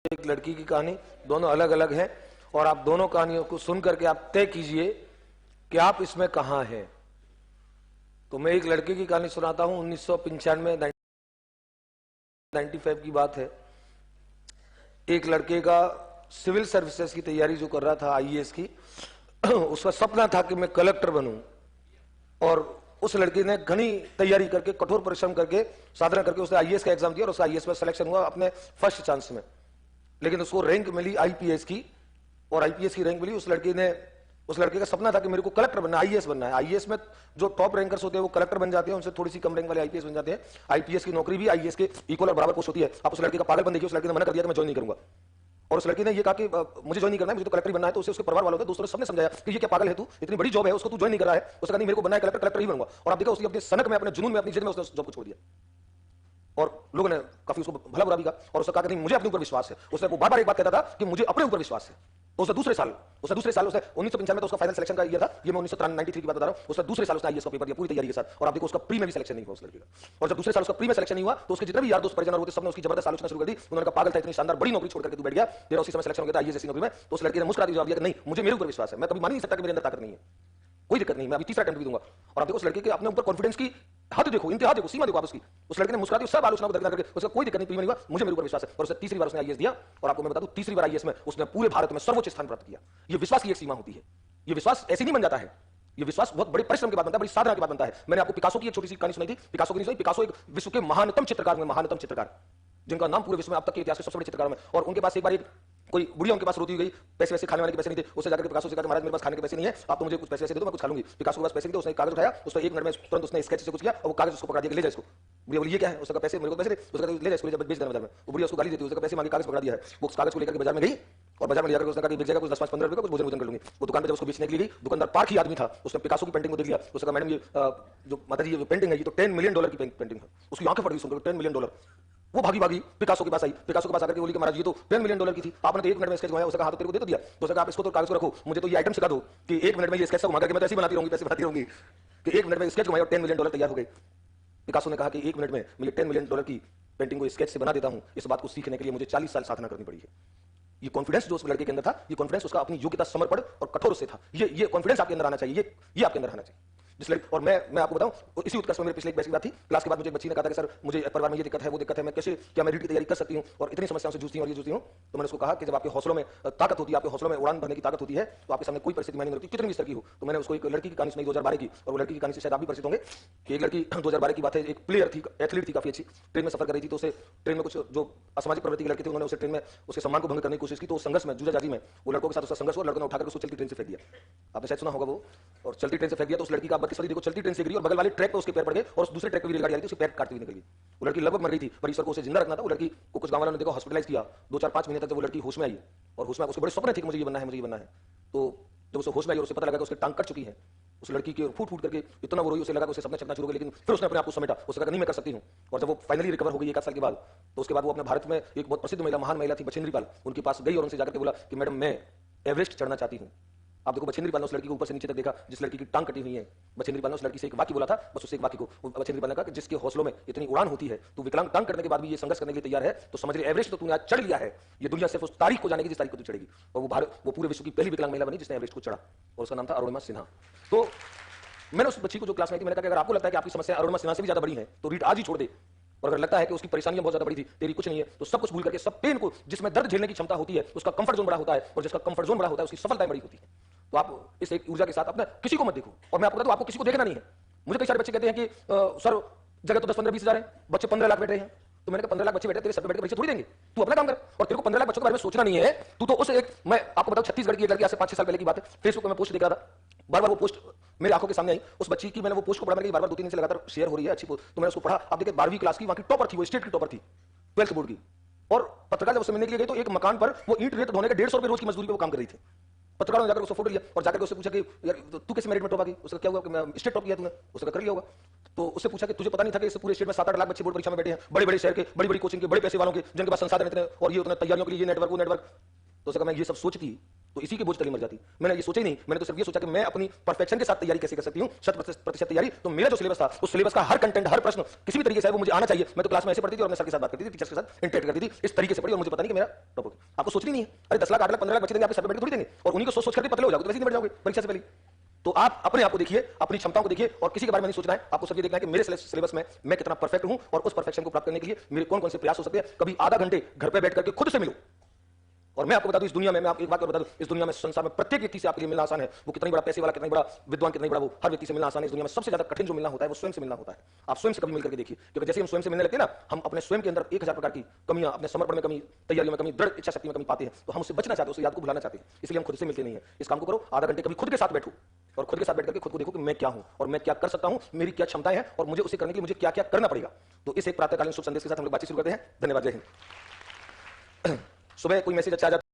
एक लड़की की कहानी, दोनों अलग अलग हैं और आप दोनों कहानियों को सुन करके आप तय कीजिए कि आप इसमें कहां हैं। तो मैं एक लड़के की कहानी सुनाता हूं। 1995 95 की बात है। एक लड़के का सिविल सर्विसेज की तैयारी जो कर रहा था, आईएएस की, उसका सपना था कि मैं कलेक्टर बनूं। और उस लड़के ने घनी तैयारी करके, कठोर परिश्रम करके, साधना करके उसने आईएएस का एग्जाम दिया और उसका आईएएस में सिलेक्शन हुआ अपने फर्स्ट चांस में। लेकिन उसको रैंक मिली आईपीएस की, और आईपीएस की रैंक मिली। उस लड़के का सपना था कि मेरे को कलेक्टर बनना है, आईएएस बनना है। आईएएस में जो टॉप रैंकर्स होते हैं वो कलेक्टर बन जाते हैं, उनसे थोड़ी सी कम रैंक वाले आईपीएस बन जाते हैं। आईपीएस की नौकरी भी आईएएस के इक्वल और बराबर पोस्ट होती है। आप उस लड़के का पागलपन देखिए, उस लड़के ने मना कर दिया कि मैं ज्वाइन नहीं करूंगा। और उस लड़की ने ये कहा कि मुझे ज्वाइन नहीं करना है, मुझे तो कलेक्टर ही बनना है। तो उसे उसके परिवार वालों ने, दोस्तों ने, सबने समझाया कि ये क्या पागल है तू, इतनी बड़ी जॉब है, उसको तू ज्वाइन नहीं कर रहा है। उसका नहीं, मेरे को बनना है कलेक्टर, कलेक्टर ही बनूंगा। और आप देखो उसकी अपने सनक में, अपने जुनून में, अपनी जिद में उसने जॉब को छोड़ दिया। और लोगों ने काफी उसको भला बुरा भी कहा और उसने कहा कि नहीं, मुझे अपने ऊपर विश्वास है। उसने वो बार-बार एक बात कहता था कि मुझे अपने ऊपर विश्वास है। तो उसने दूसरे साल 1995 में तो उसका फाइनल सिलेक्शन का ईयर था, ये मैं 1993 की बात बता रहा हूं। उसने दूसरे साल उसने आईएएस का पेपर दिया पूरी तैयारी के साथ, और आप देखो उसका प्री में भी सिलेक्शन नहीं हुआ उस लड़के का। और जब दूसरे साल उसका प्री में सिलेक्शन नहीं हुआ तो उसके जितने भी यार दोस्त परिजन और होते सबने उसकी जबरदस्त आलोचना शुरू कर दी। उन्होंने कहा पागल था, इतनी शानदार बड़ी नौकरी छोड़ करके तू बैठ गया, तेरा उसी समय सिलेक्शन हो गया था आईएएस जैसी नौकरी में। तो उस लड़के ने मुस्कुराते जवाब दिया कि नहीं, मुझे मेरे ऊपर विश्वास है, मैं कभी मान नहीं सकता कि मेरे अंदर ताकत नहीं है, कोई दिक्कत नहीं, मैं अभी तीसरा अटेम्प्ट भी दूंगा। और आप देखो उस लड़के के अपने ऊपर कॉन्फिडेंस की हद देखो, इंतहा देखो, सीमा देखो आप उसकी। उस लड़के ने मुस्कुराते सब आलोचना को दरकिनार करके, उसका कोई दिक्कत नहीं, नहीं हुआ, मुझे मेरे ऊपर विश्वास है। और उसने तीसरी बार उसने आईएएस दिया। और आपको मैं बता दूं, तीसरी बार आईएएस में उसने पूरे भारत में सर्वोच्च स्थान प्राप्त किया। ये विश्वास की एक सीमा होती है। ये विश्वास ऐसे नहीं बन जाता है, ये विश्वास बहुत बड़े परिश्रम के बाद बनता है, बड़ी साधना के बाद बनता है। मैंने आपको पिकासो की एक छोटी सी कहानी सुनाई थी। पिकासो की नहीं सुनाई? पिकासो एक विश्व के महानतम चित्रकार, महानतम चित्रकार, जिनका नाम पूरे विश्व में अब तक के इतिहास के सबसे बड़े चित्रकारों में। और उनके पास एक बार एक कोई बुढ़िया उनके पास रोती हुई गई, पैसे वैसे खाने वाले के पैसे नहीं थे। उससे जाकर पिकासो से कहा महाराज मेरे पास खाने के पैसे नहीं है, आप तो मुझे कुछ पैसे वैसे दे दो, मैं कुछ खा लूंगी। पिकासो के पास पैसे नहीं थे। उसने कागज उठाया, उसने 1 मिनट में तुरंत उसने स्केच से कुछ किया और वो कागज उसको पकड़ा दिया कि ले जा इसको। बुढ़िया बोली ये क्या है? उसका पैसे, मेरे को पैसे दे। उसका ले जा इसको, बेच देना बाजार में। वो बुढ़िया उसको गाली देती है, उसका पैसे मांगे, कागज पकड़ा दिया है। वो उस कागज को लेकर बाजार में गई और बाजार में जाकर उसने कहा कि बेच जाएगा कुछ 10-15 रुपए का, कुछ भोजन कर लूंगी। वो दुकान पर जब उसको बेचने के लिए गई, दुकानदार पार्क ही आदमी था। उसने पिकासो की पेंटिंग को देख लिया। उसने कहा मैडम ये जो माता जी ये पेंटिंग है, ये तो $10 मिलियन की पेंटिंग है। उसकी आंखें फट गई सुनकर, $10 मिलियन। वो भागी भागी पिकासो के पास आई। पिकासो के पास आकर के बोली कि महाराज ये तो $10 मिलियन की थी, आपने तो 1 मिनट में स्केच घुमाया। उसका हाथ तेरे को दे तो दिया। तो उसका आप इसको तो कागज को रखो, मुझे तो ये आइटम सिखा दो कि 1 मिनट में ये स्केच घुमा करके मैं तो ऐसे बनाती रहूंगी, पैसे बनाती रहूंगी कि 1 मिनट में स्केच घुमाया और $10 मिलियन तैयार हो गए। पिकासो ने कहा कि 1 मिनट में मैं $10 मिलियन की पेंटिंग को स्केच से बना देता हूं। इस बात को सीखने के लिए मुझे 40 साल साधना करनी पड़ी है। ये कॉन्फिडेंस जो उस लड़के के अंदर था, ये कॉन्फिडेंस उसका अपनी योग्यता, समर्पण और कठोर से था। ये कॉन्फिडेंस आपके अंदर आना चाहिए, ये आपके अंदर आना चाहिए। और मैं आपको बताऊं, इसी उत्कर्ष में मेरे पिछले एक बैच की बात थी। क्लास के बाद मुझे एक बच्ची ने कहा कि सर मुझे परिवार में ये दिक्कत है, वो दिक्कत है, मैं कैसे, क्या मैं रीट की तैयारी कर सकती हूं और इतनी समस्याओं से जूझती हूं और ये जूझती हूं। तो मैंने उसको कहा कि जब आपके हौसलों में ताकत होती है, आपके हौसलों में उड़ान भरने की ताकत होती है, तो आपके सामने कोई परिस्थिति मायने नहीं रखती, कितनी भी स्तर की हो। तो मैंने उसको एक लड़की की कहानी सुनाई 2012 की, और वो लड़की की कहानी से शायद आप भी परिचित होंगे कि एक लड़की 2012 की बात है, एक प्लेयर थी, एथलीट थी, काफी अच्छी, ट्रेन में सफर कर रही थी। तो उसे ट्रेन में कुछ जो असामाजिक प्रवृत्ति के लड़के थे, उन्होंने उसे ट्रेन में उसके सम्मान को भंग करने की कोशिश की। तो संघर्ष में, जूझाजाजी में, वो लड़कों के साथ उसका संघर्ष हुआ, लड़कों ने उठाकर उसको चलती ट्रेन से फेंक दिया। आपने शायद सुना होगा वो। और चलती ट्रेन से फेंक दिया तो उस लड़की का बदकिस्मती देखो, चलती ट्रेन से गिरी और बगल वाले ट्रैक पर उसके पैर पड़ गए और उस दूसरे ट्रैक पे भी रेलगाड़ी आ रही थी, उसके पैर काटती हुई निकल गई। वो लड़की लगभग मर गई थी, पर ईश्वर को उसे जिंदा रखना था। वो लड़की को कुछ गांव वालों ने देखो हॉस्पिटलाइज किया। 2-4-5 महीने तक जब वो लड़की होश में आई, और होश में उसके बड़े सपने थे कि मुझे ये बनना है, मुझे ये बनना है। तो जब उसे होश में आई और उसे पता लगा कि उसकी टांग कट चुकी है, उस लड़की के फूट फूट करके इतना वो रोई, उसे लगा कि उसे सपने चलना शुरू हो गए। लेकिन फिर उसने अपने आप को समेटा, उसने कहा नहीं मैं कर सकती हूँ। और जब वो फाइनली रिकवर हो गई 1 आध साल के बाद, तो उसके बाद वो अपने भारत में एक बहुत प्रसिद्ध महिला, महान महिला थी बछेंद्री पाल, उनके पास गई और उनसे जाकर के बोला कि मैडम मैं एवरेस्ट चढ़ना चाहती हूँ। आप देखो बछेंद्री पाल ने उस लड़की को ऊपर से नीचे तक देखा, जिस लड़की की टांग कटी हुई है। बछेंद्री पाल ने उस लड़की से एक वाक्य बोला था, बस उस एक वाक्य को बछेंद्री पाल ने कहा कि जिसके हौसलों में इतनी उड़ान होती है, तू विकलांग टांग करने के बाद भी ये संघर्ष करने के लिए तैयार है, तो समझ ले एवरेस्ट तो तूने आज चढ़ लिया है। ये दुनिया सिर्फ उस तारीख को जानेगी जिस तारीख को तू चढ़ेगी। और वो पूरे विश्व की पहली विकलांग महिला बनी जिसने एवरेस्ट को चढ़ा, और उसका नाम था अरुणिमा सिन्हा। तो मैंने उस बच्ची को जो क्लास में थी, मैंने कहा कि अगर आपको लगता है कि आपकी समस्या अरुणिमा सिन्हा से भी ज्यादा बड़ी है तो रीट आज ही छोड़ दे। और अगर लगता है कि उसकी परेशानियां बहुत ज्यादा बड़ी थी, तेरी कुछ नहीं है, तो सब कुछ भूल करके, सब पेन को, जिसमें दर्द झेलने की क्षमता होती है, उसका कंफर्ट जोन बड़ा होता है, और जिसका कंफर्ट जोन बड़ा होता है उसकी सफलताएं बड़ी होती है। तो आप इस एक ऊर्जा के साथ अपना किसी को मत देखो। और मैं आपको बता दूं, आपको किसी को देखना नहीं है। मुझे कई सारे बच्चे कहते हैं कि सर जगह तो 10-15-20 हजार है, बच्चे 15 लाख बैठ रहे हैं। तो मैंने कहा 15 लाख बच्चे बैठे, तेरे सब पे बैठ के परीक्षा थोड़ी देंगे, तू अपना काम कर। और तेरे को 15 लाख बच्चों के बारे में सोचना नहीं है। तू तो उस एक, मैं आपको बताऊं, छत्तीसगढ़ की एक लड़की, आज से 5-6 साल पहले की बात है, फेसबुक पे मैं पोस्ट देख रहा था, बार-बार वो पोस्ट मेरी आंखों के सामने आई। उस बच्ची की मैंने वो पोस्ट को पढ़ा, मैंने बार-बार 2-3 दिन से लगातार शेयर हो रही है अच्छी पोस्ट, तो मैंने उसको पढ़ा। आप देखिए 12वीं क्लास की, वहां की टॉपर थी, वो स्टेट की टॉपर थी, 12th बोर्ड की। और पत्रकार जब उससे मिलने के लिए गई तो एक मकान पर वो ईंट रेत धोने के 150 रुपए रोज की मजदूरी पे वो काम कर रही थी। पत्रकारों ने जाकर उसको फोटो लिया और जाकर उससे पूछा कि यार तू कैसे मेरिट में टॉप आ गई? उसका क्या हुआ कि मैं स्टेट टॉप किया तूने? उसका कर लिया होगा। तो उससे पूछा कि तुझे पता नहीं था कि इस पूरे स्टेट में 7-8 लाख बच्चे बोर्ड परीक्षा में बैठे हैं, बड़े-बड़े शहर के, बड़ी-बड़ी कोचिंग के, बड़े पैसे वालों के, जिनके पास संसाधन इतने और ये उतने तैयारियों के लिए ये नेटवर्क वो नेटवर्क। तो उसका मैं ये सब सोचती तो इसी के बोझ तले मर जाती। मैंने ये सोचा ही नहीं, मैंने तो सिर्फ ये सोचा कि मैं अपनी परफेक्शन के साथ तैयारी कैसे कर सकती हूँ, 100% तैयारी। तो मेरा जो सिलेबस था, उस सिलेबस का हर कंटेंट, हर प्रश्न किसी भी तरीके से वो मुझे आना चाहिए। मैं तो क्लास में ऐसे पढ़ती थी और मैं सर के साथ बात करती थी, टीचर्स के साथ इंटरेक्ट करती थी, इस तरीके से पढ़ी और मुझे पता नहीं कि मेरा टॉप हो गया। आपको सोचनी नहीं है, अरे 10 लाख 8 लाख 15 लाख बच्चे देंगे, आपके सर पे बैठ के थोड़ी देंगे, और उन्हीं को सोच सोच करके पतले हो जाओगे तो वैसे ही बढ़ जाओगे परीक्षा से पहले। तो आप अपने आप को देखिए, अपनी क्षमताओं को देखिए, और किसी के बारे में नहीं सोचना है। आपको सब ये देखना है कि मेरे सिलेबस में मैं कितना परफेक्ट हूं, और उस परफेक्शन को प्राप्त करने के लिए मेरे कौन कौन से प्रयास हो सकते हैं। कभी आधा घंटे घर पे बैठ करके खुद से मिलो। और मैं आपको बता दूं, इस दुनिया में, मैं आपको एक बात और बता दूं, इस दुनिया में, संसार में प्रत्येक व्यक्ति से आपके लिए मिलना आसान है। वो कितना बड़ा पैसे वाला, कितना बड़ा विद्वान, कितना बड़ा वो, हर व्यक्ति से मिलना आसान है। इस दुनिया में सबसे ज्यादा कठिन जो मिलना होता है वो स्वयं से मिलना होता है। आप स्वयं से कभी मिलकर के देखिए, क्योंकि जैसे हम स्वयं से मिलने लगते हैं ना, हम अपने स्वयं के अंदर 1000 प्रकार की कमियां, अपने समर्पण में कमी, तैयारियों में कमी, दृढ़ इच्छा शक्ति में कमी पाते हैं। तो हम उससे बचना चाहते हैं, उस याद को भुलाना चाहते हैं, इसलिए हम खुद से मिलते नहीं है। इस काम को करो, आधा घंटे कभी खुद के साथ बैठो, और खुद के साथ बैठ करके खुद को देखो कि मैं क्या हूं और मैं क्या कर सकता हूं, मेरी क्या क्षमताएं हैं, और मुझे उसे करने के लिए मुझे क्या क्या करना पड़ेगा। तो इस एक प्रातःकालीन शुभ संदेश के साथ हम लोग बातचीत शुरू करते हैं। धन्यवाद, जय हिंद। सुबह कोई मैसेज अच्छा आ जाता